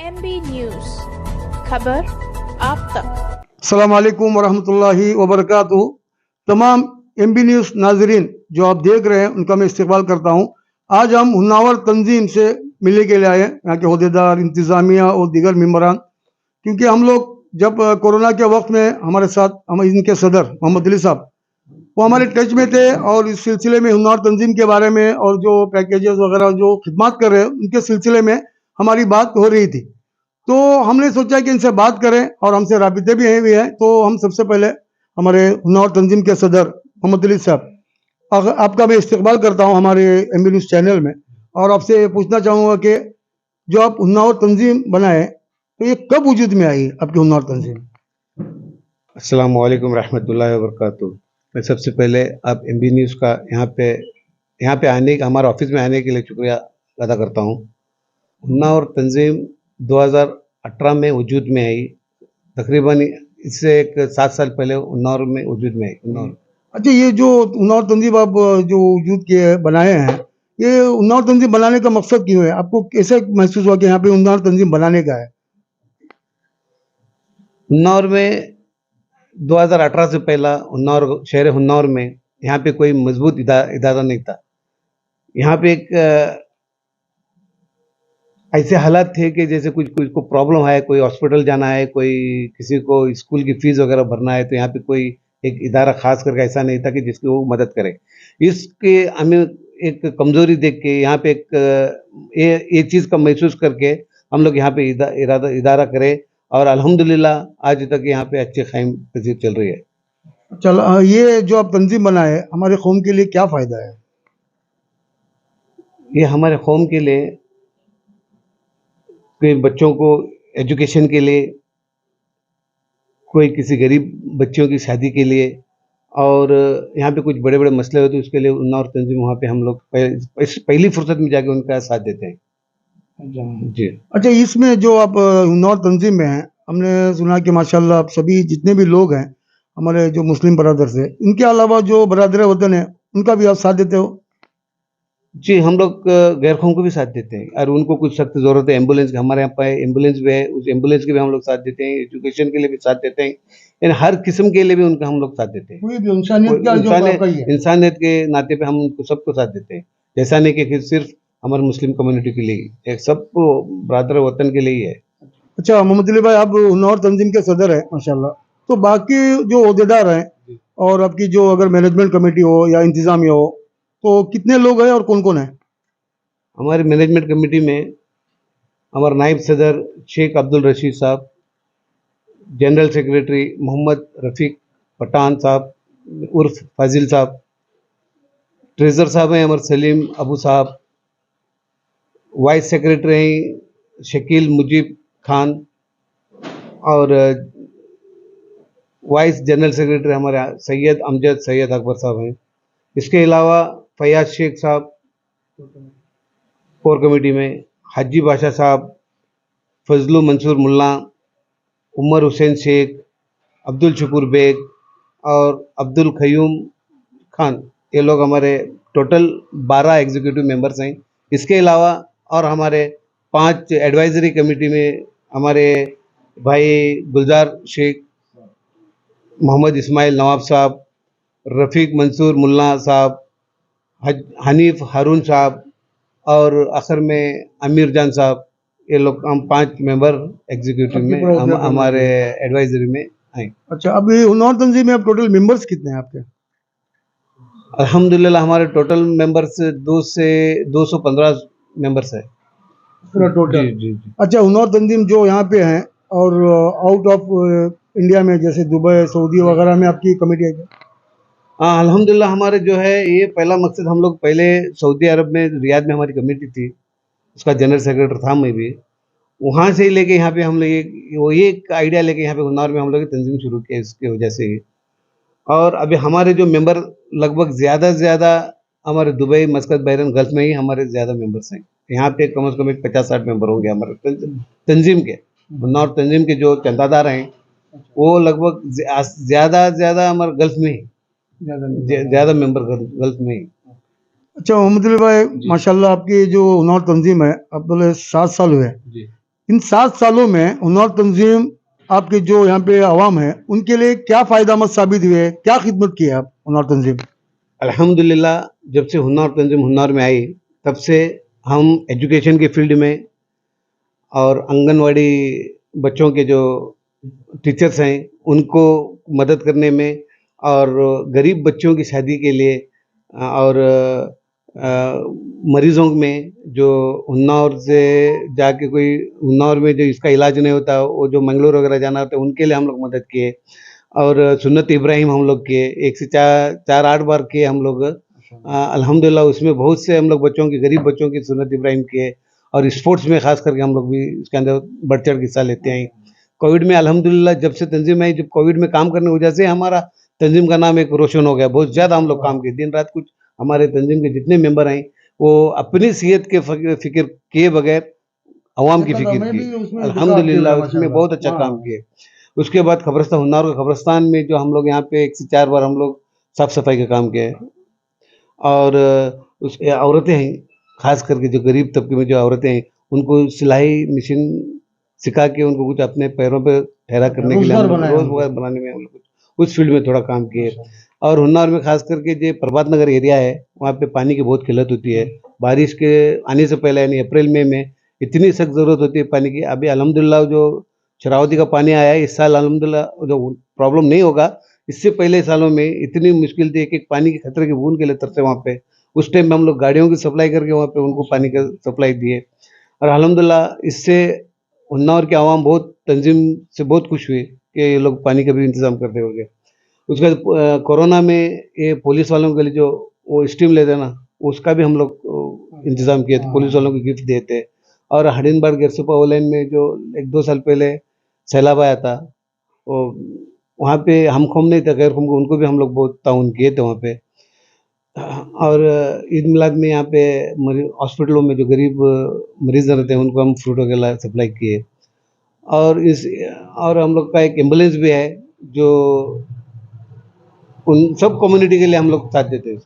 MB news, खबर आप तक। अस्सलाम वालेकुम वरहमतुल्लाहि वबरकातुहू। तमाम MB न्यूज़ नाजरीन जो आप देख रहे हैं उनका मैं इस्तकबाल करता हूँ। आज हम हुन्नावर तंजीम से मिलने के लिए आए हैं, यहाँ के अहदेदार, इंतज़ामिया और दीगर मेम्बरान, क्योंकि हम लोग जब कोरोना के वक्त में हमारे साथ हम इनके सदर मोहम्मद अली साहब वो हमारे टच में थे और इस सिलसिले में हुन्नावर तंजीम के बारे में और जो पैकेजेस वगैरह जो खिदमत कर रहे हैं उनके सिलसिले में हमारी बात हो रही थी। तो हमने सोचा कि इनसे बात करें और हमसे राबिते भी हुए हैं। तो हम सबसे पहले हमारे हुन्नावर तंजीम के सदर मोहम्मद अली साहब, आपका मैं इस्तकबाल करता हूं हमारे MB न्यूज़ चैनल में, और आपसे पूछना चाहूँगा कि जो आप हुन्नावर तंजीम बनाए तो ये कब वजूद में आई आपकी हुन्नावर तंजीम? अस्सलाम वालेकुम रहमतुल्लाहि व बरकातुहू। मैं सबसे पहले आप MB न्यूज़ का यहाँ पे आने का, हमारे ऑफिस में आने के लिए शुक्रिया अदा करता हूँ। हुन्नावर तंजीम 2018 में वजूद में आई, तकरीबन इससे एक 7 साल पहले हुन्नावर में वजूद में आई। हुन्नावर अच्छा, ये जो हुन्नावर तंजीम आप जो वजूद के बनाए हैं, ये हुन्नावर तंजीम बनाने का मकसद क्यों है? आपको कैसे महसूस हुआ कि यहाँ पे हुन्नावर तंजीम बनाने का है? हुन्नावर में 2018 से पहला हुन्नावर शहर हुन्नावर में यहाँ पे कोई मजबूत इदारा नहीं था। यहाँ पे एक ऐसे हालात थे कि जैसे कुछ कुछ को प्रॉब्लम है, कोई हॉस्पिटल जाना है, कोई किसी को स्कूल की फीस वगैरह भरना है, तो यहाँ पे कोई एक इदारा खास करके ऐसा नहीं था कि जिसकी वो मदद करे। इसके हमें एक कमजोरी देख के यहाँ पे एक चीज़ का महसूस करके हम लोग यहाँ पे इदारा करें, और अल्हम्दुलिल्लाह आज तक यहाँ पे अच्छी कायम तहजीब चल रही है। चल, ये जो आप तंजीम बनाए हमारे कौम के लिए क्या फ़ायदा है? ये हमारे कौम के लिए, कोई बच्चों को एजुकेशन के लिए, कोई किसी गरीब बच्चों की शादी के लिए, और यहाँ पे कुछ बड़े बड़े मसले होते हैं उसके लिए हुन्नावर तंजीम वहाँ पे हम लोग पहली फुर्सत में जाके उनका साथ देते हैं। जी। अच्छा, इसमें जो आप हुन्नावर तंजीम में हैं, हमने सुना कि माशाल्लाह आप सभी जितने भी लोग हैं हमारे जो मुस्लिम बरादर से, इनके अलावा जो बरादर वतन है उनका भी आप साथ देते हो? जी, हम लोग गैर कौम को भी साथ देते हैं, और उनको कुछ सख्त ज़रूरत है एम्बुलेंस की, हमारे यहाँ पे एम्बुलेंस भी है, उस एम्बुलेंस के भी हम लोग साथ देते हैं, एजुकेशन के लिए भी साथ देते हैं, यानी हर किस्म के लिए भी उनका हम लोग साथ देते हैं। कोई भी इंसानियत का जो आपका ही है। इंसानियत के नाते पे हम उनको सबको साथ देते हैं। ऐसा नहीं कि सिर्फ हमारे मुस्लिम कम्युनिटी के लिए ही, एक सबको बरादर वतन के लिए ही है। अच्छा मोहम्मद अली भाई, आप हुन्नावर तंजीम के सदर हैं माशाल्लाह, तो बाकी जो ओहदेदार हैं और आपकी जो अगर मैनेजमेंट कमेटी हो या इंतजामिया हो, तो कितने लोग हैं और कौन कौन है? हमारी मैनेजमेंट कमेटी में हमारे नायब सदर शेख अब्दुल रशीद साहब, जनरल सेक्रेटरी मोहम्मद रफ़ीक पठान साहब उर्फ फाजिल साहब, ट्रेजर साहब हैं हमारे सलीम अबू साहब, वाइस सेक्रेटरी हैं शकील मुजीब खान, और वाइस जनरल सेक्रेटरी हमारे सैयद अमजद सैयद अकबर साहब हैं। इसके अलावा फैयाज शेख साहब कोर कमेटी में, हाजी बादशाह साहब, फजलू मंसूर मुल्ला, उमर हुसैन शेख, अब्दुल शकूर बेग और अब्दुल क़य्यूम खान, ये लोग हमारे टोटल 12 एग्जीक्यूटिव मेंबर्स हैं। इसके अलावा और हमारे 5 एडवाइजरी कमेटी में हमारे भाई गुलजार शेख, मोहम्मद इस्माइल नवाब साहब, रफ़ीक मंसूर मुल्ला साहब, हनीफ हारून साहब, और आखिर में आमिर जान साहब, ये लोग हम 5 मेंबर एग्जीक्यूटिव में हमारे एडवाइजरी में हैं। अच्छा, अब ये हुन्नावर तंजीम में अब टोटल मेंबर्स कितने हैं आपके? अल्हम्दुलिल्लाह हमारे टोटल मेंबर्स 215 मेंबर्स है पूरा टोटल? जी जी जी। अच्छा, हुन्नावर तंजीम जो यहाँ पे हैं और आउट ऑफ इंडिया में जैसे दुबई, सऊदी वगैरह में आपकी कमेटी है क्या? हाँ, अल्हम्दुलिल्लाह हमारे जो है ये पहला मकसद, हम लोग पहले सऊदी अरब में रियाद में हमारी कमेटी थी, उसका जनरल सेक्रेटरी था मैं भी, वहाँ से ही लेके यहाँ पे हम लोग एक आइडिया लेके यहाँ पे हुन्नावर में हम लोग तंजीम शुरू किया इसकी वजह से ही। और अभी हमारे जो मेंबर लगभग ज़्यादा से ज़्यादा हमारे दुबई, मस्कत, बहरीन, गल्फ में ही हमारे ज़्यादा मेंबर्स हैं। यहाँ पे कम से कम एक 50-60 मेंबर होंगे हमारे तंजीम के। हुन्नावर तंजीम के जो चंदादार हैं वो लगभग ज़्यादा से ज़्यादा हमारे गल्फ में ही, ज़्यादा मेंबर गल्फ में ही। अच्छा मोहम्मद अली भाई, माशाल्लाह आपकी जो हुन्नावर तंजीम है अब बोले 7 साल हुए, इन 7 सालों में हुन्नार तंजीम आपके जो यहाँ पे आवाम है उनके लिए क्या फ़ायदामंद साबित हुए, क्या खिदमत की है आप हुन्नार तंजीम? अल्हम्दुलिल्लाह, जब से हुन्नार तंजीम हुन्नार में आई, तब से हम एजुकेशन के फील्ड में और आंगनवाड़ी बच्चों के जो टीचर्स हैं उनको मदद करने में, और गरीब बच्चों की शादी के लिए और मरीजों में जो हुन्नार से जाके कोई हुन्नार में जो इसका इलाज नहीं होता वो जो मंगलोर वगैरह जाना होता है उनके लिए हम लोग मदद किए। और सुन्नत इब्राहिम हम लोग किए, 1 से 4-8 बार किए हम लोग। अल्हम्दुलिल्लाह उसमें बहुत से हम लोग बच्चों की, गरीब बच्चों की सुन्नत इब्राहिम किए। और स्पोर्ट्स में खास करके हम लोग भी इसके अंदर बढ़ चढ़ के हिस्सा लेते हैं। कोविड में अल्हम्दुलिल्लाह जब से तंजीम आई, जब कोविड में काम करने की वजह से हमारा तंजीम का नाम एक रोशन हो गया। बहुत ज़्यादा हम लोग काम किए, दिन रात कुछ हमारे तंजीम के जितने मेंबर हैं वो अपनी सेहत के फ़िक्र किए बगैर अवाम की फ़िक्र की। अल्हम्दुलिल्लाह उसमें बहुत अच्छा काम किए। उसके बाद कब्रिस्तान, हुन्नार के कब्रिस्तान में जो हम लोग यहाँ पे 1 से 4 बार हम लोग साफ़ सफाई का काम किया है। और उस औरतें हैं, खास करके जो गरीब तबके में जो औरतें हैं उनको सिलाई मशीन सिखा के उनको कुछ अपने पैरों पे ठहरा करने के लिए रोजगार बनाने में हम लोग उस फील्ड में थोड़ा काम किए। और हुन्नार में खास करके जो प्रभात नगर एरिया है वहाँ पे पानी की बहुत किल्लत होती है। बारिश के आने से पहले यानी अप्रैल मई में इतनी सख्त ज़रूरत होती है पानी की। अभी अल्हम्दुलिल्लाह जो शरावती का पानी आया है इस साल, अल्हम्दुलिल्लाह जो प्रॉब्लम नहीं होगा। इससे पहले सालों में इतनी मुश्किल थी, एक पानी के खतरे की बूंद के लिए तरसे वहाँ पे। उस टाइम में हम लोग गाड़ियों की सप्लाई करके वहाँ पे उनको पानी का सप्लाई दिए। और अल्हम्दुलिल्लाह इससे हुन्नार के अवाम बहुत तंजीम से बहुत खुश हुए कि ये लोग पानी का भी इंतज़ाम करते होंगे। उसके बाद कोरोना में ये पुलिस वालों के लिए जो वो स्टीम लेते हैं ना, उसका भी हम लोग इंतज़ाम किए थे, पुलिस वालों को गिफ्ट दिए थे। और हडिनबाग गेरसोपा ओलैंड में जो 1-2 साल पहले सैलाब आया था, वो वहाँ पे हम खौम नहीं था, गैर खौम को उनको भी हम लोग बहुत ताउन किए थे वहाँ पे। और ईद मिलाद में यहाँ पे हॉस्पिटलों में जो गरीब मरीज रहते हैं उनको हम फ्रूट वगैरह सप्लाई किए। और हम लोग का एक एम्बुलेंस भी है जो उन सब कम्युनिटी के लिए हम लोग साथ देते हैं।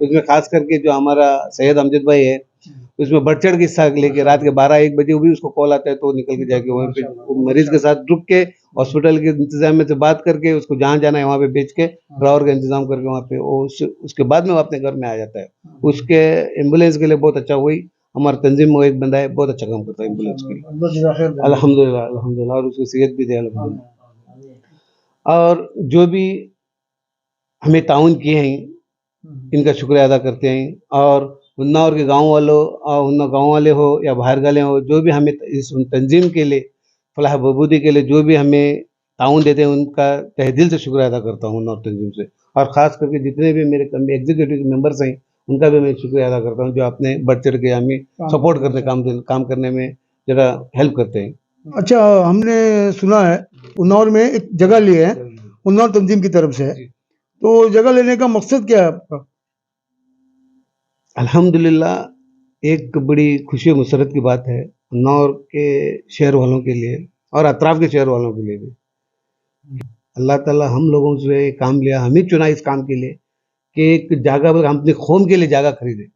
उसमें खास करके जो हमारा सैयद अमजद भाई है उसमें बढ़ चढ़ के हिस्सा लेके रात के 12-1 बजे वो भी उसको कॉल आता है तो निकल के जाके वहाँ पे मरीज के साथ रुक के हॉस्पिटल के इंतजाम में से बात करके उसको जहाँ जाना है वहाँ पे भेज के ड्राइवर का इंतजाम करके वहाँ पे वो उसके बाद में वो अपने घर में आ जाता है। उसके एम्बुलेंस के लिए बहुत अच्छा हुई। हमारा तंजीम में एक बंदा है, बहुत अच्छा काम करता है एम्बुलेंस के लिए। अल्हम्दुलिल्लाह अल्हम्दुलिल्लाह, और उसकी सेहत भी है अल्हम्दुलिल्लाह। और जो भी हमें ताउन किए हैं इनका शुक्रिया अदा करते हैं। और हुन्नार के गाँव वालों और हुन्नार गाँव वाले हो या बाहर वाले हो, जो भी हमें इस तंजीम के लिए फलाह बहबूदी के लिए जो भी हमें ताउन देते हैं उनका तहे दिल से शुक्रिया अदा करता हूँ हुन्नार तंजीम से। और ख़ास करके जितने भी मेरे एग्जीक्यूटिव मेंबर्स हैं उनका भी मैं शुक्रिया अदा करता हूँ जो अपने बढ़ चढ़ के हमें सपोर्ट करते काम करने में ज़रा हेल्प करते हैं। अच्छा, हमने सुना है उन्नाव में एक जगह ली है उन्नाव तंजीम की तरफ से, तो जगह लेने का मकसद क्या है आपका? अल्हम्दुलिल्लाह एक बड़ी खुशी और मुसरत की बात है उन्नाव के शहर वालों के लिए और अतराफ़ के शहर वालों के लिए भी। अल्लाह ताला हम लोगों से काम लिया, हम ही चुना इस काम के लिए कि एक जगह हम अपनी कौम के लिए जगह खरीदे।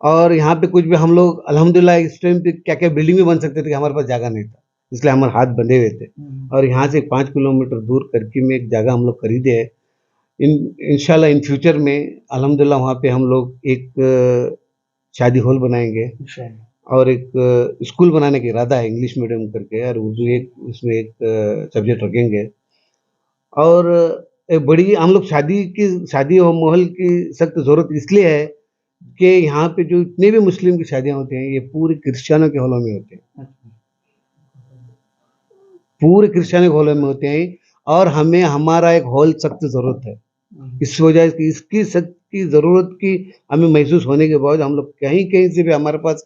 और यहाँ पे कुछ भी हम लोग अल्हम्दुलिल्लाह इस टाइम पे क्या क्या बिल्डिंग भी बन सकते थे कि हमारे पास जगह नहीं था, इसलिए हमारे हाथ बंधे हुए थे। और यहाँ से 5 किलोमीटर दूर करकी में एक जगह हम लोग खरीदे है। इंशाल्लाह इन फ्यूचर में अल्हम्दुलिल्लाह वहाँ पे हम लोग एक शादी हॉल बनाएंगे और एक स्कूल बनाने का इरादा है इंग्लिश मीडियम करके, और उर्दू एक उसमें एक सब्जेक्ट रखेंगे। और एक बड़ी हम लोग शादी और माहौल की सख्त ज़रूरत इसलिए है कि यहाँ पे जो इतने भी मुस्लिम की शादियाँ होती हैं ये पूरे क्रिश्चियनों के हॉलों में होते हैं, पूरे क्रिश्चियनों के हॉलों में होते हैं। और हमें हमारा एक हॉल सख्त ज़रूरत है। इस वजह से इसकी सख्त की ज़रूरत की हमें महसूस होने के बाद हम लोग कहीं से भी हमारे पास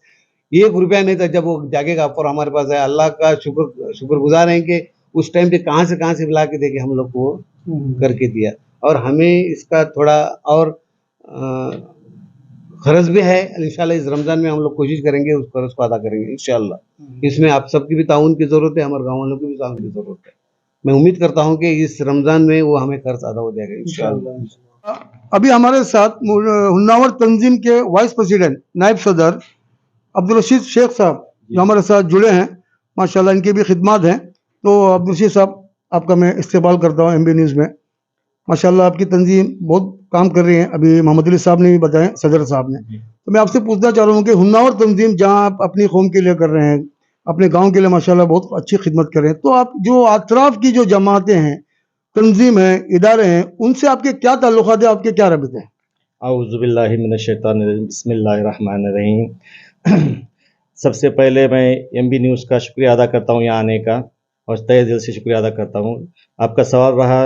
1 रुपया नहीं था जब वो जागेगा और हमारे पास है। अल्लाह का शुक्रगुजार हैं कि उस टाइम पे कहाँ से ला के देके हम लोग को करके दिया। और हमें इसका थोड़ा और ख़र्च भी है। इंशाल्लाह इस रमज़ान में हम लोग कोशिश करेंगे उस क़र्ज़ को अदा करेंगे इंशाल्लाह। इसमें आप सबकी भी ताउन की ज़रूरत है, हमारे गाँव वालों की भी ताउन की ज़रूरत है। मैं उम्मीद करता हूँ कि इस रमज़ान में वो हमें क़र्ज़ अदा हो जाएगा इंशाल्लाह। अभी हमारे साथ हुन्नावर तंजीम के वाइस प्रेसिडेंट नायब सदर अब्दुल रशीद शेख साहब जो हमारे साथ जुड़े हैं, माशाल्लाह इनकी भी खिदमत हैं। तो अब्दुल रशीद साहब, आपका मैं इस्तेमाल करता हूँ MB न्यूज़ में। माशाल्लाह आपकी तंजीम बहुत काम कर रही है, अभी मोहम्मद अली साहब ने भी बताया, सदर साहब ने। तो मैं आपसे पूछना चाह रहा हूँ कि हुन्नावर तंजीम जहाँ आप अपनी कौम के लिए कर रहे हैं, अपने गांव के लिए माशाल्लाह बहुत अच्छी खिदमत कर रहे हैं, तो आप जो अतराफ की जो जमातें हैं, तंजीम हैं, इदारे हैं, उनसे आपके क्या ताल्लुकात है, आपके क्या रबते हैं? आऊज़ुबिल्लाहि मिनश्शैतानिर्रजीम, बिस्मिल्लाहिर्रहमानिर्रहीम। सबसे पहले मैं MB न्यूज़ का शुक्रिया अदा करता हूँ यहाँ आने का, और तहे दिल से शुक्रिया अदा करता हूँ। आपका सवाल रहा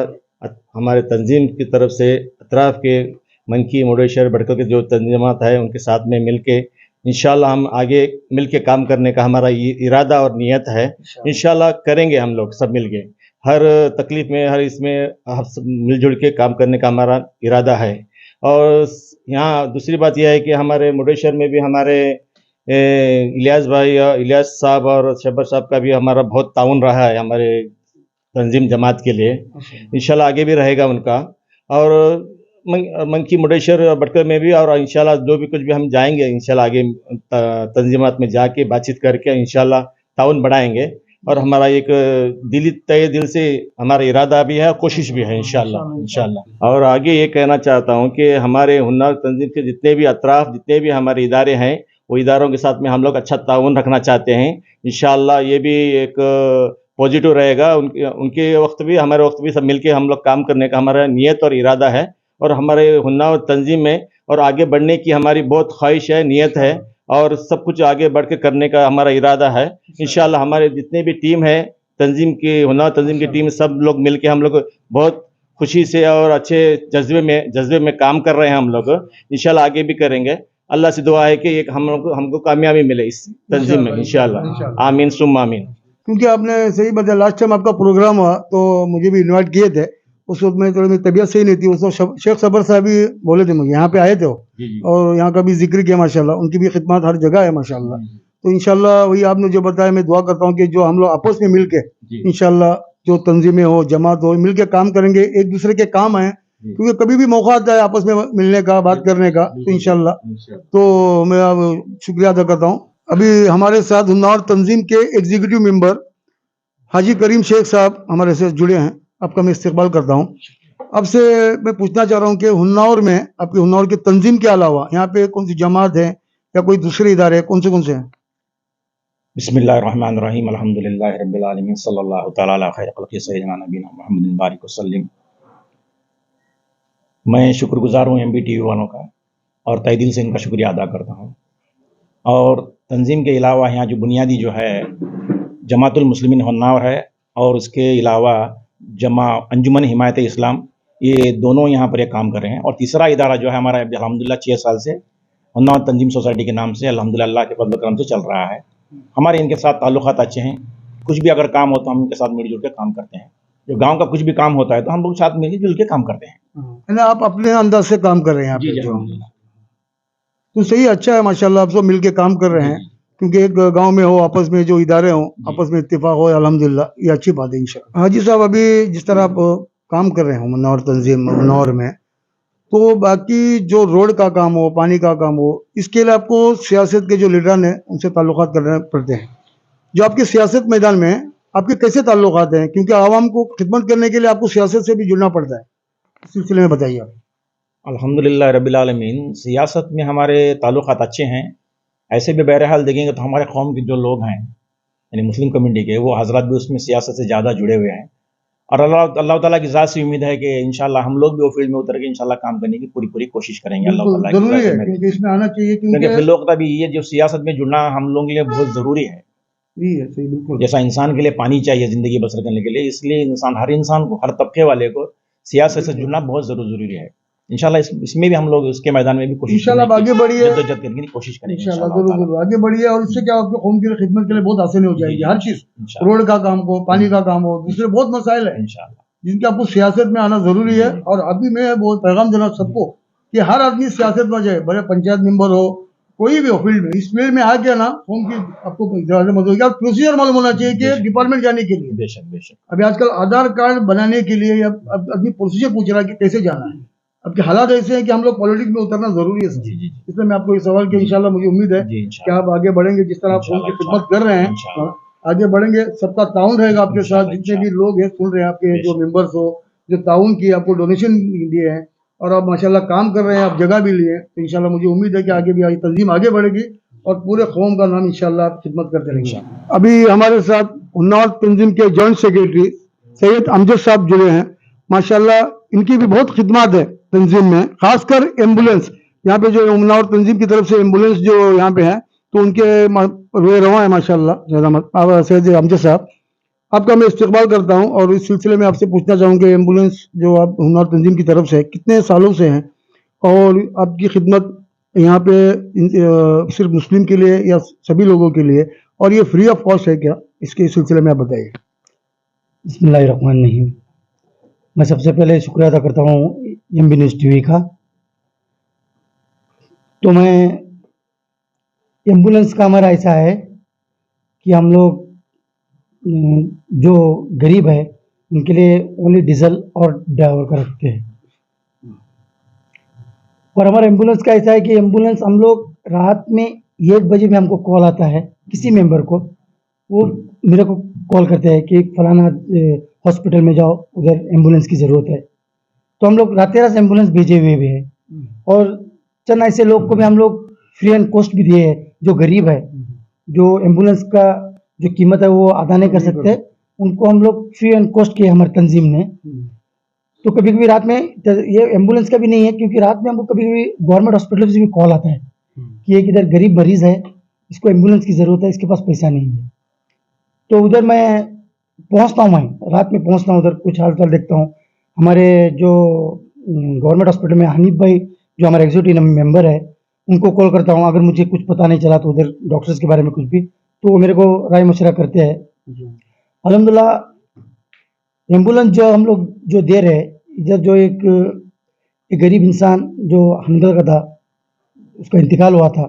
हमारे तंजीम की तरफ से अतराफ़ के मंकी मुडेशर बड़कों के जो तंजीमात है उनके साथ में मिल के इंशाअल्लाह हम आगे मिल के काम करने का हमारा इरादा और नियत है। इंशाअल्लाह करेंगे हम लोग सब मिल के, हर तकलीफ़ में, हर इसमें मिलजुल के काम करने का हमारा इरादा है। और यहाँ दूसरी बात यह है कि हमारे मुडेशर में भी हमारे इलियास भाई, इलियास साहब और शब्बर साहब का भी हमारा बहुत ताउन रहा है हमारे तंजीम जमात के लिए। इंशाल्लाह आगे भी रहेगा उनका। और मंकी मुडेशर बटकर में भी, और इंशाल्लाह जो भी कुछ भी हम जाएंगे इंशाल्लाह आगे तंजीमात में जाके बातचीत करके इंशाल्लाह ताउन बढ़ाएंगे। और हमारा एक तय दिल से हमारा इरादा भी है, कोशिश भी है इंशाल्लाह। और आगे ये कहना चाहता हूँ कि हमारे हुन्नार तंजीम के जितने भी अतराफ, जितने भी हमारे इदारे हैं, वो इदारों के साथ में हम लोग अच्छा ताउन रखना चाहते हैं। इंशाल्लाह ये भी एक पॉजिटिव रहेगा। उनके वक्त भी हमारे वक्त भी सब मिलके हम लोग काम करने का हमारा नियत और इरादा है। और हमारे हुन्नार तंजीम में और आगे बढ़ने की हमारी बहुत ख्वाहिश है, नियत है, और सब कुछ आगे बढ़ के करने का हमारा इरादा है। इंशाल्लाह हमारे जितने भी टीम है तंजीम की, हुन्नार तंजीम की टीम, सब लोग मिल के हम लोग बहुत खुशी से और अच्छे जज्बे में काम कर रहे हैं हम लोग। इंशाल्लाह आगे भी करेंगे। अल्लाह से दुआ है कि एक हमको कामयाबी मिले इस तंजीम में इंशाल्लाह। आमीन सुम्मा आमीन। क्योंकि आपने सही बताया, लास्ट टाइम आपका प्रोग्राम हुआ तो मुझे भी इनवाइट किए थे, उस वक्त में थोड़ी मेरी तबीयत सही नहीं थी। उस वक्त शेख सबर साहब भी बोले थे मुझे, यहाँ पे आए थे वो, और यहाँ का भी जिक्र किया माशाल्लाह। उनकी भी खिदमत हर जगह है माशाल्लाह। तो इंशाल्लाह वही आपने जो बताया, मैं दुआ करता हूँ कि जो हम लोग आपस में मिल के इंशाल्लाह जो तंजीमें हो, जमात हो, मिल के काम करेंगे, एक दूसरे के काम आए, क्योंकि कभी भी मौका आता है आपस में मिलने का, बात करने का। तो इंशाल्लाह तो मैं अब शुक्रिया अदा करता हूँ। अभी हमारे साथ हुन्नार तंजीम के एग्जीक्यूटिव मेंबर हाजी करीम शेख साहब हमारे से जुड़े हैं, आपका मैं इस्तकबाल करता हूँ। आपसे मैं पूछना चाह रहा हूँ कि हुन्नार में, आपके हुन्नार की तंजीम के अलावा यहाँ पे कौन सी जमात है या कोई दूसरे इदारे कौन से हैं? बिस्मिल्लाहिर्रहमानिर्रहीम, अल्हम्दुलिल्लाहि रब्बिल आलमीन, सल्लल्लाहु तआला अला खैरि खल्क़ि सय्यिदिना नबीना मुहम्मदिन बारिक वसल्लिम। मैं शुक्रगुजार हूँ MB TV वालों का, और तहे दिल से इनका शुक्रिया अदा करता हूँ। और तंजीम के अलावा यहाँ जो बुनियादी जो है जमातुल मुस्लिमीन हुन्नार है, और उसके अलावा अंजुमन हिमायत इस्लाम, ये दोनों यहाँ पर एक काम कर रहे हैं। और तीसरा इदारा जो है हमारा अल्हम्दुलिल्लाह 6 साल से हुन्नार तंजीम सोसाइटी के नाम से अल्हम्दुलिल्लाह अल्लाह के फज़ल करम से चल रहा है। हमारे इनके साथ ताल्लुकात अच्छे हैं। कुछ भी अगर काम हो तो हम इनके साथ मिलजुल के काम करते हैं। जो गांव का कुछ भी काम होता है तो हम लोग साथ मिलजुल के काम करते हैं। आप अपने अंदाज से काम कर रहे हैं यहाँ पे, तो सही, अच्छा है माशाल्लाह। आप सब मिल के काम कर रहे हैं, क्योंकि एक गांव में हो, आपस में जो इदारे हों, आपस में इत्तेफाक हो, अल्हम्दुलिल्लाह, ये अच्छी बात है इंशाल्लाह। हाजी साहब, अभी जिस तरह आप काम कर रहे हैं हुन्नार तंजीम हुन्नार में, तो बाकी जो रोड का काम हो, पानी का काम हो, इसके लिए आपको सियासत के जो लीडर हैं उनसे ताल्लुकात करने पड़ते हैं। जो आपके सियासत मैदान में आपके कैसे ताल्लुकात हैं, क्योंकि आवाम को खिदमत करने के लिए आपको सियासत से भी जुड़ना पड़ता है, इस सिलसिले में बताइए आप। अल्हम्दुलिल्लाह रब्बिल आलमीन, सियासत में हमारे ताल्लुकात अच्छे हैं। ऐसे भी बहरहाल देखेंगे तो हमारे कौम के जो लोग हैं, यानी मुस्लिम कम्युनिटी के, वो हजरत भी उसमें सियासत से ज़्यादा जुड़े हुए हैं। और अल्लाह ताला की ज़ात से उम्मीद है कि इंशाल्लाह हम लोग भी वो फील्ड में उतर के इंशाल्लाह काम करने की पूरी कोशिश करेंगे। अल्लाह ताला की जरूरी है, क्योंकि इसमें आना चाहिए, क्योंकि फिर लोग तभी ये जो सियासत में जुड़ना हम लोगों के लिए बहुत ज़रूरी है। सही, बिल्कुल। जैसा जैसा इंसान के लिए पानी चाहिए ज़िंदगी बसर करने के लिए, इसलिए हर इंसान को, हर तबके वाले को सियासत से जुड़ना बहुत ज़रूरी है। इंशाल्लाह इसमें भी हम लोग उसके मैदान में भी कोशिश इंशाल्लाह आगे बढ़िए, जद्दोजहद करने की कोशिश करेंगे इंशाल्लाह जरूर आगे बढ़िए। और इससे क्या आपके कौम की खिदमत के लिए बहुत आसानी हो जाएगी। हर चीज, रोड का काम हो, पानी का काम हो, दूसरे बहुत मसाइल है इंशाल्लाह, जिनके आपको सियासत में आना जरूरी है। और अभी मैं बहुत पैगाम देना सबको कि हर आदमी सियासत में जाए, बड़े पंचायत मेंबर हो, कोई भी हो फील्ड में, इस फील्ड में आ गया ना, कौम की आपको मदद होगी। प्रोसीजर मालूम होना चाहिए कि डिपार्टमेंट जाने के लिए। बेशक अभी आजकल आधार कार्ड बनाने के लिए आदमी प्रोसीजर पूछ रहा है कि कैसे जाना है। अब के हालात ऐसे हैं कि हम लोग पॉलिटिक्स में उतरना जरूरी है। इसलिए मैं आपको ये सवाल कि इंशाल्लाह मुझे उम्मीद है कि आप आगे बढ़ेंगे, जिस तरह आप कौम की खिदमत कर रहे हैं, आगे बढ़ेंगे, सबका ताउन रहेगा आपके साथ। जितने भी लोग हैं सुन रहे हैं, आपके जो मेंबर्स हो, जो ताउन किए, आपको डोनेशन दिए हैं और आप माशाल्लाह काम कर रहे हैं, आप जगह भी लिए, तो इंशाल्लाह मुझे उम्मीद है कि आगे भी तंजीम आगे बढ़ेगी और पूरे कौम का नाम इंशाल्लाह खिदमत करते रहेंगे। अभी हमारे साथ उन्नाव तंजीम के जॉइंट सेक्रेटरी सैयद अमजद साहब जुड़े हैं। माशाल्लाह इनकी भी बहुत खिदमत है तंजीम में, खासकर एम्बुलेंस। यहाँ पे जो उन्नाव तंजीम की तरफ से एम्बुलेंस जो यहाँ पे है, तो उनके रोए रवा है माशाल्लाह। सैयद अमजद साहब, आपका मैं इस्तकबाल करता हूँ और इस सिलसिले में आपसे पूछना चाहूँगा कि एम्बुलेंस जो आप उन्नाव तंजीम की तरफ से कितने सालों से हैं और आपकी खिदमत यहाँ पे सिर्फ मुस्लिम के लिए या सभी लोगों के लिए, और ये फ्री ऑफ कॉस्ट है क्या, इसके सिलसिले में आप बताइए। बिस्मिल्लाहिर्रहमानिर्रहीम। मैं सबसे पहले शुक्रिया अदा करता हूँ एमबी न्यूज़ टीवी का। तो मैं एम्बुलेंस का हमारा ऐसा है कि हम लोग जो गरीब है उनके लिए ओनली डीजल और ड्राइवर का रखते हैं। और हमारा एम्बुलेंस का ऐसा है कि एम्बुलेंस हम लोग रात में 1 बजे में हमको कॉल आता है किसी मेंबर को, वो मेरे को कॉल करते हैं कि फलाना हॉस्पिटल में जाओ, उधर एम्बुलेंस की ज़रूरत है। तो हम लोग रात रात एम्बुलेंस भेजे हुए भी हैं और चंद ऐसे लोग को भी हम लोग फ्री एंड कॉस्ट भी दिए हैं जो गरीब है, जो एम्बुलेंस का जो कीमत है वो अदा नहीं कर सकते, उनको हम लोग फ्री एंड कॉस्ट किए हमारे तंजीम ने। तो कभी कभी रात में ये एम्बुलेंस का भी नहीं है, क्योंकि रात में हमको कभी कभी गवर्नमेंट हॉस्पिटल से भी कॉल आता है कि एक इधर गरीब मरीज है, इसको एम्बुलेंस की ज़रूरत है, इसके पास पैसा नहीं है। तो उधर मैं पहुंचता हूँ, मैं रात में पहुंचता हूँ, उधर कुछ हाल चाल देखता हूँ। हमारे जो गवर्नमेंट हॉस्पिटल में हनीफ भाई जो हमारे एग्जीक्यूटिव मेंबर है, उनको कॉल करता हूँ। अगर मुझे कुछ पता नहीं चला तो उधर डॉक्टर्स के बारे में कुछ भी, तो वो मेरे को राय मशवरा करते हैं। अल्हम्दुलिल्लाह एम्बुलेंस जो हम लोग जो दे रहे हैं, इधर जो एक गरीब इंसान जो हनगल का था, उसका इंतकाल हुआ था,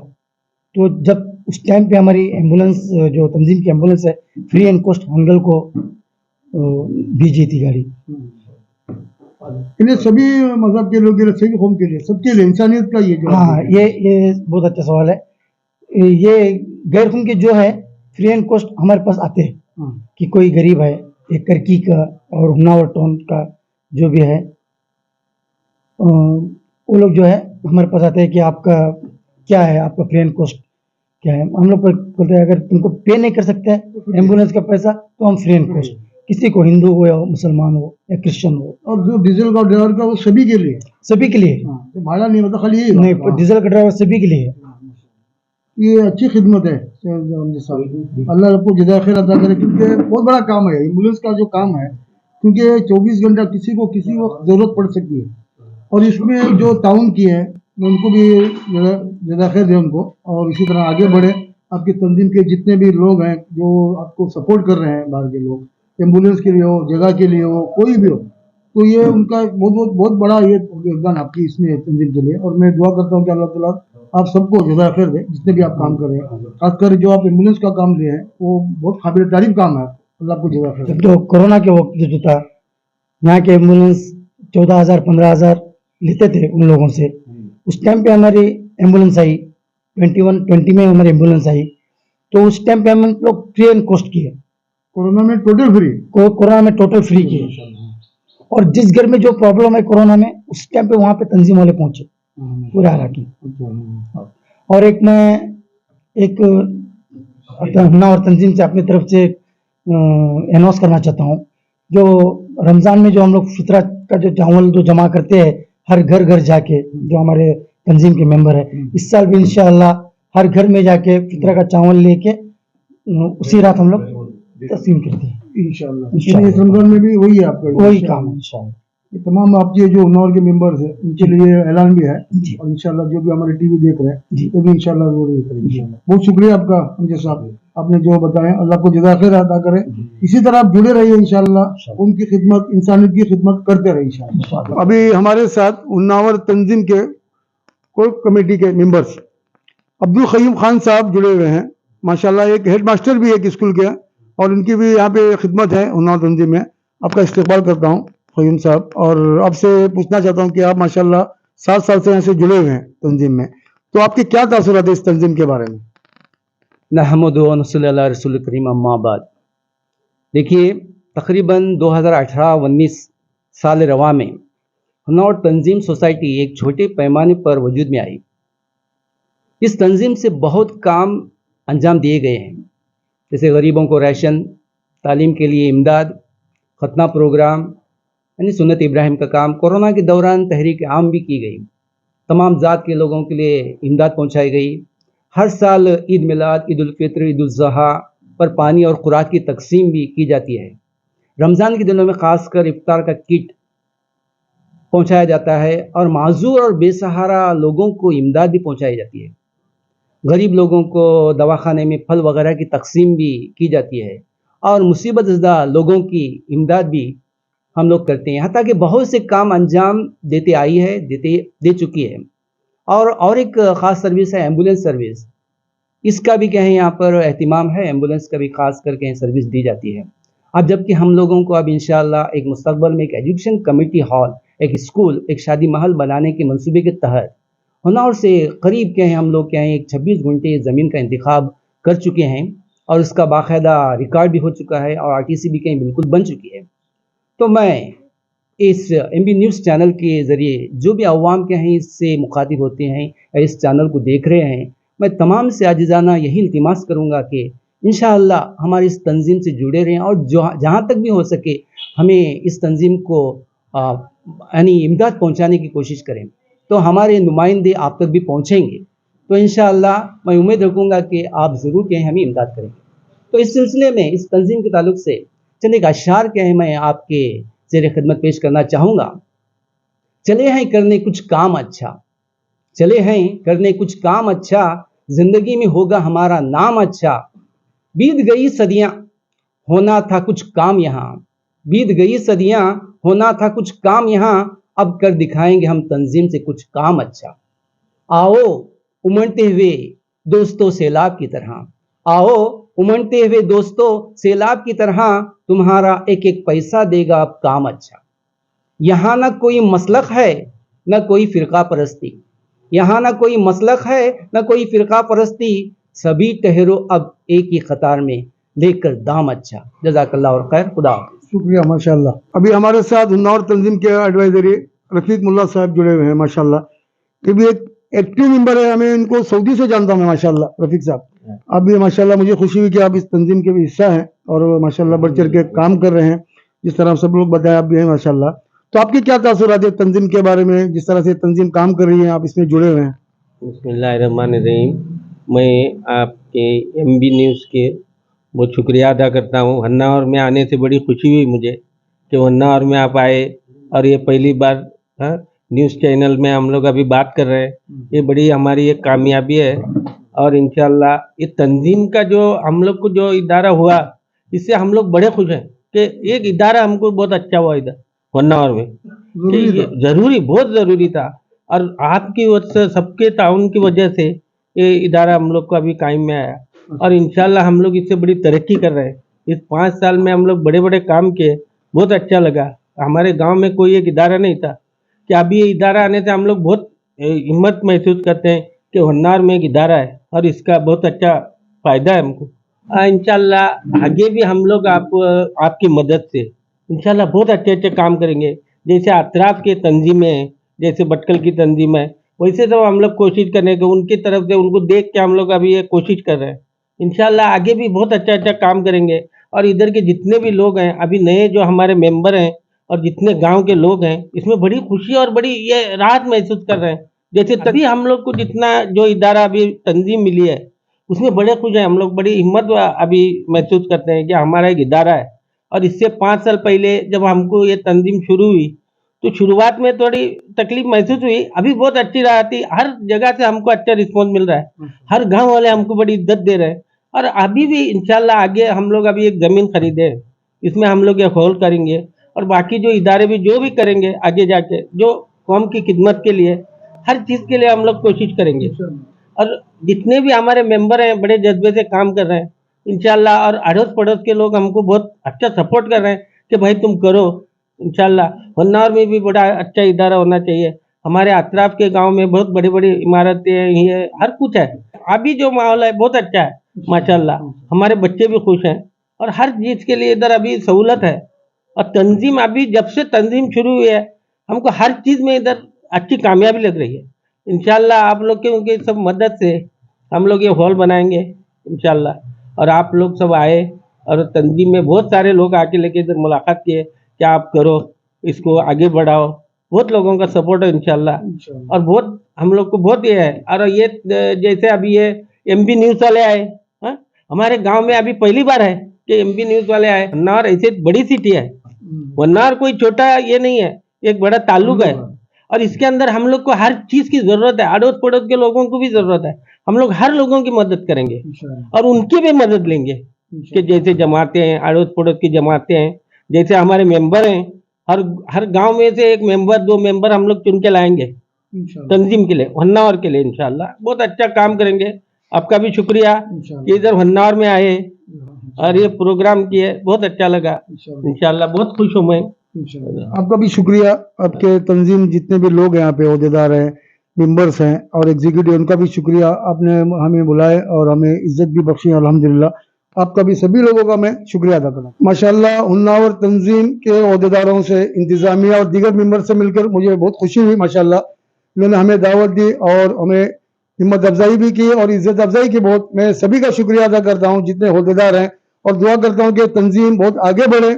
तो जब उस टाइम पे हमारी एम्बुलेंस जो तंजीम की एम्बुलेंस है फ्री एंड कॉस्ट हनगल को भेजी थी गाड़ी। इन्हें सभी मजहब के लोग के लिए, सभी कौम के लिए, सबके लिए इंसानियत का ये जो हाँ, ये बहुत अच्छा सवाल है। ये गैर कौम के जो है फ्री एंड कॉस्ट हमारे पास आते हैं कि कोई गरीब है, एक करकी का और हुनावर टाउन का जो भी है, वो लोग जो है हमारे पास आते हैं कि आपका क्या है, आपका फ्री एंड कॉस्ट क्या है। हम लोग बोलते हैं अगर तुमको पे नहीं कर सकते हैं एम्बुलेंस का पैसा, तो हम फ्री एंड कॉस्ट, किसी को हिंदू हो या मुसलमान हो या क्रिश्चियन हो। और जो डीजल का ड्राइवर का वो सभी के लिए, सभी के लिए तो भाड़ा नहीं होता, खाली यही नहीं, डीजल का ड्राइवर सभी के लिए। ये अच्छी खिदमत है अल्लाह आपको जज़ाए खैर अदा करे, क्योंकि बहुत बड़ा काम है एम्बुलेंस का जो काम है, क्योंकि 24 घंटा किसी को किसी वक्त ज़रूरत पड़ सकती है। और इसमें जो ताउन किए हैं, मैं उनको भी जज़ाए खैर दें उनको, और इसी तरह आगे बढ़े। आपकी तंजीम के जितने भी लोग हैं जो आपको सपोर्ट कर रहे हैं, बाहर के लोग, एम्बुलेंस के लिए हो, जगह के लिए हो, कोई भी हो, तो ये उनका बहुत बड़ा ये योगदान आपकी इसमें तंजीम के लिए। और मैं दुआ करता हूँ कि अल्लाह ताला आप सबको जज़ाए खैर दे, जितने भी आप काम कर रहे हैं, खासकर जो आप एम्बुलेंस का काम लिए हैं, वो बहुत काबिल तारीफ काम है। अल्लाह आपको जज़ाए खैर दे। तो कोरोना के वक्त जो था, यहाँ के एम्बुलेंस 14,000 15,000 लेते थे उन लोगों से। उस टाइम पे हमारी एम्बुलेंस आई 20 में हमारी एम्बुलेंस आई, तो उस टाइम पे हम लोग फ्री एंड कॉस्ट किए। कोरोना में टोटल फ्री, कोरोना में टोटल फ्री किए। और जिस घर में जो प्रॉब्लम है कोरोना में, उस टाइम पे वहाँ पे तंजीम वाले पहुंचे पूरा हालांकि। और एक मैं एक हुना और तंजीम से अपनी तरफ से अनाउंस करना चाहता हूँ, जो रमज़ान में जो हम लोग फितरा का जो चावल जो जमा करते हैं हर घर घर जाके, जो हमारे तंजीम के मेंबर है, इस साल भी इंशाअल्लाह हर घर में जाके फितरा का चावल लेके उसी रात हम लोग तस्लीम करते हैं इंशाअल्लाह। इस रमजान में भी वही है आपका, वही काम है इंशाअल्लाह। ये तमाम आपके जो उन्नाव के मेंबर्स हैं उनके लिए ऐलान भी है, और इंशाल्लाह जो भी हमारे टीवी देख रहे हैं वो भी इंशाल्लाह वो भी करेंगे। बहुत शुक्रिया आपका अमजद साहब, आपने जो बताया, अल्लाह को जज़ाए खैर अदा करे। इसी तरह आप जुड़े रहिए इंशाल्लाह, उनकी खिदमत, इंसानियत की खिदमत करते रहिए इंशाल्लाह। अभी हमारे साथ उन्नावर तंजीम के कोर कमेटी के मेंबर्स अब्दुल खयूम खान साहब जुड़े हुए हैं। माशाल्लाह एक हेड मास्टर भी है एक स्कूल के, और उनकी भी यहाँ पे खिदमत है उन्नाव तंजीम में। आपका इस्तकबाल करता हूँ खयूम साहब, और आपसे पूछना चाहता हूँ कि आप माशाल्लाह 7 साल से यहाँ से जुड़े हुए हैं तंजीम में, तो आपके क्या तासुरात है इस तंजीम के बारे में? नहमदु व नसल्ली अला रसूल करीम, अम्मा बाद। देखिए, तकरीबन 2018-19 साल रवा में हुन्नावर तंजीम सोसाइटी एक छोटे पैमाने पर वजूद में आई। इस तंजीम से बहुत काम अंजाम दिए गए हैं, जैसे गरीबों को राशन, तालीम के लिए इमदाद, खतना प्रोग्राम यानी सुन्नत इब्राहिम का काम। कोरोना के दौरान तहरीक आम भी की गई, तमाम ज़ात के लोगों के लिए इमदाद पहुंचाई गई। हर साल ईद मिलाद, ईद उल फित्र, ईद उल ज़ुहा पर पानी और खुराक की तकसीम भी की जाती है। रमज़ान के दिनों में ख़ासकर इफ्तार का किट पहुंचाया जाता है और माजूर और बेसहारा लोगों को इमदाद भी पहुंचाई जाती है। गरीब लोगों को दवाखाने में फल वगैरह की तकसीम भी की जाती है और मुसीबत ज़दा लोगों की इमदाद भी हम लोग करते हैं। यहाँ तक कि बहुत से काम अंजाम देते आई है, दे चुकी है। और एक ख़ास सर्विस है एम्बुलेंस सर्विस। इसका भी कहीं यहाँ पर एहतिमाम है, एम्बुलेंस का भी खास कर कहीं सर्विस दी जाती है। अब जबकि हम लोगों को अब इंशाअल्लाह एक मुस्तकबिल में एक एजुकेशन कमेटी हॉल, एक स्कूल, एक शादी महल बनाने के मंसूबे के तहत हुन्नावर से करीब के हैं हम लोग क्या हैं एक 26 गुंठे ज़मीन का इंतखाब कर चुके हैं और उसका बाकायदा रिकॉर्ड भी हो चुका है और आरटीसी भी कहीं बिल्कुल बन चुकी है। तो मैं इस एमबी न्यूज़ चैनल के ज़रिए जो भी अवाम के हैं इससे मुखातिब होते हैं या इस चैनल को देख रहे हैं, मैं तमाम से आजिज़ाना यही इल्तिमास करूँगा कि इंशाअल्लाह हमारी इस तंजीम से जुड़े रहें और जहाँ तक भी हो सके हमें इस तंजीम को यानी इमदाद पहुँचाने की कोशिश करें, तो हमारे नुमाइंदे आप तक भी पहुँचेंगे। तो इंशाअल्लाह मैं उम्मीद रखूँगा कि आप ज़रूर कहें हमें इमदाद करेंगे। तो इस सिलसिले में इस तंजीम के ताल्लुक़ से चंद एक अशार के हैं मैं आपके ज़ेरे खिदमत पेश करना चाहूँगा। चले हैं करने कुछ काम अच्छा, चले हैं करने कुछ काम अच्छा, ज़िंदगी में होगा हमारा नाम अच्छा। बीत गई सदियाँ होना था कुछ काम यहाँ, बीत गई सदियाँ होना था कुछ काम यहाँ, अब कर दिखाएंगे हम तंजीम से कुछ काम अच्छा। आओ उमड़ते हुए दोस्तों सैलाब की तरह, आओ उमड़ते हुए दोस्तों सैलाब की तरह, तुम्हारा एक एक पैसा देगा अब काम अच्छा। यहाँ ना कोई मसलक है न कोई फ़िरका परस्ती, यहाँ ना कोई मसलक है न कोई फ़िरका परस्ती, सभी ठहरो अब एक ही कतार में लेकर दाम अच्छा। जज़ाकल्लाह और खैर, खुदा हाफ़िज़। शुक्रिया, माशाल्लाह। अभी हमारे साथ हुन्नावर तंजीम के एडवाइजरी रफीक मुल्ला साहब जुड़े हुए हैं, माशाल्लाह। ये भी एक एक्टिव मेंबर है, हमें इनको सऊदी से जानता हूँ मैं, माशाल्लाह रफीक साहब। अब भी माशाल्लाह मुझे खुशी हुई कि आप इस तंजीम के भी हिस्सा हैं और माशाल्लाह बढ़ चढ़ के काम कर रहे हैं, जिस तरह सब लोग बताए आप भी हैं माशाल्लाह। तो आपके क्या तासुरात है तंजीम के बारे में, जिस तरह से तंजीम काम कर रही है, आप इसमें जुड़े हुए हैं? बिस्मिल्लाहिर्रहमानिर्रहीम। मैं आपके एमबी न्यूज़ के बहुत शुक्रिया अदा करता हूँ। हुन्नावर में आने से बड़ी खुशी हुई मुझे कि हुन्नावर में आप आए और ये पहली बार न्यूज़ चैनल में हम लोग अभी बात कर रहे हैं। ये बड़ी हमारी एक कामयाबी है और इंशाअल्लाह ये तंजीम का जो हम लोग को जो इदारा हुआ, इससे हम लोग बड़े खुश हैं कि एक इदारा हमको बहुत अच्छा हुआ इधर हुन्नावर में, ज़रूरी बहुत ज़रूरी था। और आपकी वजह से, सबके ताउन की वजह से ये इदारा हम लोग को अभी कायम में आया और इंशाल्लाह हम लोग इससे बड़ी तरक्की कर रहे हैं। इस 5 साल में हम लोग बड़े बड़े काम किए, बहुत अच्छा लगा। हमारे गांव में कोई एक इदारा नहीं था कि अभी ये इदारा आने से हम लोग बहुत हिम्मत महसूस करते हैं कि हुन्नावर में एक इदारा है और इसका बहुत अच्छा फ़ायदा है हमको। इंशाल्लाह आगे भी हम लोग आपकी मदद से इंशाल्लाह बहुत अच्छे अच्छे काम करेंगे। जैसे अतराफ़ के तंजीमें, जैसे भटकल की तंजीम है, वैसे तो हम लोग कोशिश करने के उनकी तरफ से उनको देख के हम लोग अभी ये कोशिश कर रहे हैं। इंशाल्लाह आगे भी बहुत अच्छा अच्छा काम करेंगे और इधर के जितने भी लोग हैं, अभी नए जो हमारे मेंबर हैं और जितने गांव के लोग हैं, इसमें बड़ी खुशी और बड़ी ये राहत महसूस कर रहे हैं। जैसे तभी हम लोग को जितना जो इदारा अभी तंजीम मिली है उसमें बड़े खुश हैं हम लोग, बड़ी हिम्मत अभी महसूस करते हैं कि हमारा एक इदारा है। और इससे 5 साल पहले जब हमको ये तंजीम शुरू हुई तो शुरुआत में थोड़ी तकलीफ महसूस हुई, अभी बहुत अच्छी रहा थी। हर जगह से हमको अच्छा रिस्पॉन्स मिल रहा है, हर गांव वाले हमको बड़ी इज्जत दे रहे हैं और अभी भी इंशाल्लाह आगे हम लोग अभी एक ज़मीन खरीदे, इसमें हम लोग एक हॉल करेंगे और बाकी जो इदारे भी जो भी करेंगे आगे जाके, जो कौम की खिदमत के लिए, हर चीज़ के लिए हम लोग कोशिश करेंगे। और जितने भी हमारे मेंबर हैं बड़े जज्बे से काम कर रहे हैं इंशाल्लाह, और अड़ोस पड़ोस के लोग हमको बहुत अच्छा सपोर्ट कर रहे हैं कि भाई तुम करो। इंशाल्लाह हुन्नावर में भी बड़ा अच्छा इदारा होना चाहिए। हमारे अतराफ़ के गांव में बहुत बड़ी बड़ी इमारतें ये हर कुछ है। अभी जो माहौल है बहुत अच्छा है माशाल्लाह, हमारे बच्चे भी खुश हैं और हर चीज़ के लिए इधर अभी सहूलत है। और तंजीम अभी जब से तंजीम शुरू हुई है हमको हर चीज़ में इधर अच्छी कामयाबी लग रही है। इंशाल्लाह आप लोग के उनके सब मदद से हम लोग ये हॉल बनाएंगे इंशाल्लाह। और आप लोग सब आए और तंजीम में बहुत सारे लोग आके लेके इधर मुलाकात किए कि आप करो, इसको आगे बढ़ाओ। बहुत लोगों का सपोर्ट है इंशाल्लाह। और बहुत हम लोग को बहुत ये है। और ये जैसे अभी ये एमबी न्यूज़ वाले आए, हाँ, हमारे गांव में अभी पहली बार है कि एमबी न्यूज़ वाले आए। वन्नावर ऐसे बड़ी सिटी है, वन्नावर कोई छोटा ये नहीं है, एक बड़ा ताल्लुक है। और इसके अंदर हम लोग को हर चीज़ की ज़रूरत है, अड़ोस पड़ोस के लोगों को भी ज़रूरत है। हम लोग हर लोगों की मदद करेंगे और उनकी भी मदद लेंगे कि जैसे जमाते हैं, अड़ोस पड़ोस की जमाते हैं, जैसे हमारे मेंबर हैं, हर गांव में से एक मेंबर 2 मेंबर हम लोग चुन के लाएंगे तंजीम के लिए, होन्नावर के लिए इंशाल्लाह। बहुत अच्छा काम करेंगे। आपका भी शुक्रिया कि इधर होन्नावर में आए और ये प्रोग्राम किए, बहुत अच्छा लगा इंशाल्लाह। बहुत खुश हूँ मैं। आपका भी शुक्रिया। आपके तंजीम जितने भी लोग यहाँ पे ओहदेदार हैं, मेंबर्स हैं और एग्जीक्यूटिव, उनका भी शुक्रिया। आपने हमें बुलाए और हमें इज्जत भी बख्शी, अल्हम्दुलिल्लाह। आपका भी सभी लोगों का मैं शुक्रिया अदा करता हूँ। माशाल्लाह हुन्नावर तंजीम के ओहदेदारों से, इंतजामिया और दीगर मेंबर से मिलकर मुझे बहुत खुशी हुई। माशाल्लाह उन्होंने हमें दावत दी और हमें हिम्मत अफजाई भी की और इज्जत अफजाई की। बहुत मैं सभी का शुक्रिया अदा करता हूँ जितने ओहदेदार हैं, और दुआ करता हूँ कि तंजीम बहुत आगे बढ़े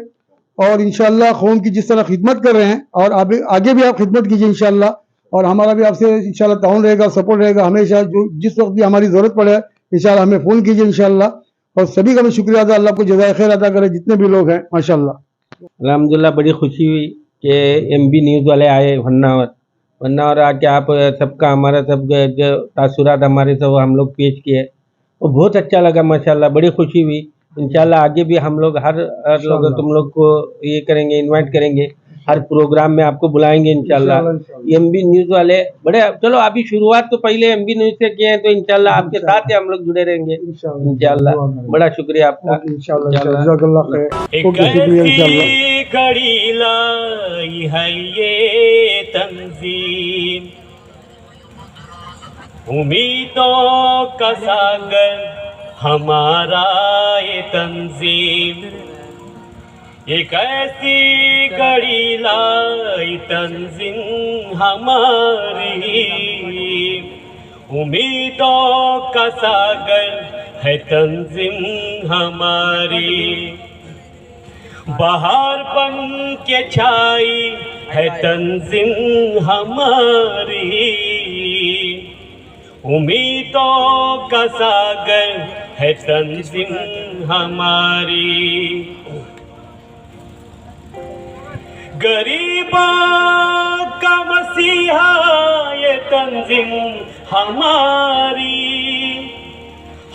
और इंशाल्लाह कौम की जिस तरह खिदमत कर रहे हैं और आगे भी आप खिदमत कीजिए इंशाल्लाह। और हमारा भी आपसे इंशाल्लाह ताउन रहेगा, सपोर्ट रहेगा हमेशा। जो जिस वक्त भी हमारी ज़रूरत पड़े इंशाल्लाह हमें फ़ोन कीजिए इंशाल्लाह। और सभी का मैं शुक्रिया अदा, अल्लाह को जज़ाए खैर अदा करे जितने भी लोग हैं माशाल्लाह। अल्हम्दुलिल्लाह बड़ी खुशी हुई कि एमबी न्यूज़ वाले आए होन्नावर आके आप सबका हमारा सब जो तासुरात हमारे सब हम लोग पेश किए, वो बहुत अच्छा लगा माशाल्लाह। बड़ी खुशी हुई। इंशाल्लाह आगे भी हम लोग हर लोग तुम लोग को ये करेंगे, इनवाइट करेंगे, हर प्रोग्राम में आपको बुलाएंगे इंशाल्लाह। एमबी न्यूज़ वाले बड़े, चलो अभी शुरुआत तो पहले एमबी न्यूज़ से किए हैं, तो इंशाल्लाह आपके साथ ही हम लोग जुड़े रहेंगे इंशाल्लाह। बड़ा शुक्रिया आपका घड़ी लाई है ये तंजीम, उम्मीदों का सागर हमारा ये तंजीम। एक ऐसी घड़ी लाई तंजीम हमारी, उम्मीदों का सागर है तंजीम हमारी। बहार बन के छाई है तंजीम हमारी, उम्मीदों का सागर है तंजीम हमारी। गरीबों का मसीहा ये तंजीम हमारी,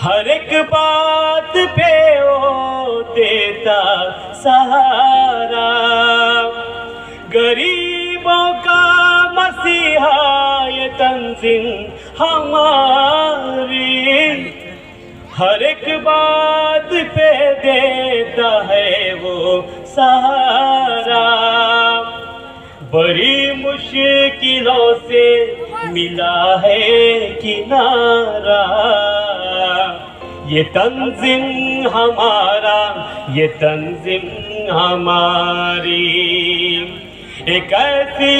हर एक बात पे वो देता सहारा। गरीबों का मसीहा ये तंजीम हमारी, हर एक बात पे देता है वो सहारा। बड़ी मुश्किलों से मिला है किनारा, ये तंजीम हमारा, ये तंजीम हमारी। एक ऐसी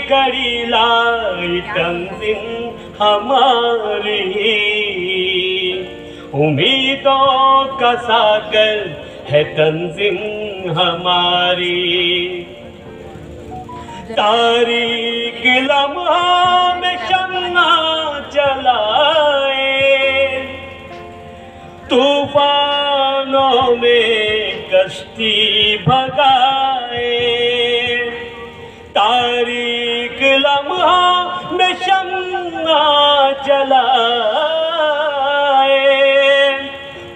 घड़ी लाई तंजीम हमारी, उम्मीदों का सागर है तंजीम हमारी। तारीख लम्हा में शम्मा जलाए, तूफानों में कश्ती भगाए। तारीख लम्हा में शम्मा जलाए,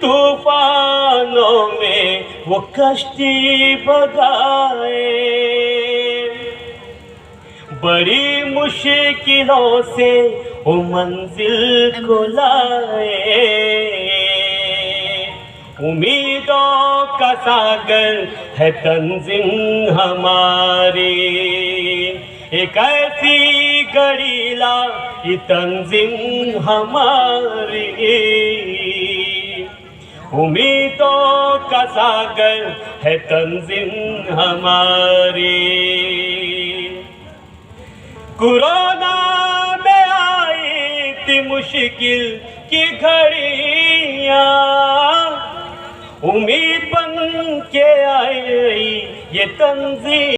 तूफानों में वो कश्ती भगाए। बड़ी मुश्किलों से वो मंजिल को लाए, उम्मीदों का सागर है तंजीम हमारी। एक ऐसी घड़ी लाई तंजीम हमारी, उम्मीदों का सागर है तंजीम हमारी। कोरोना में आई थी मुश्किल की घड़ियां, उम्मीद बन के आई ये तंजीम।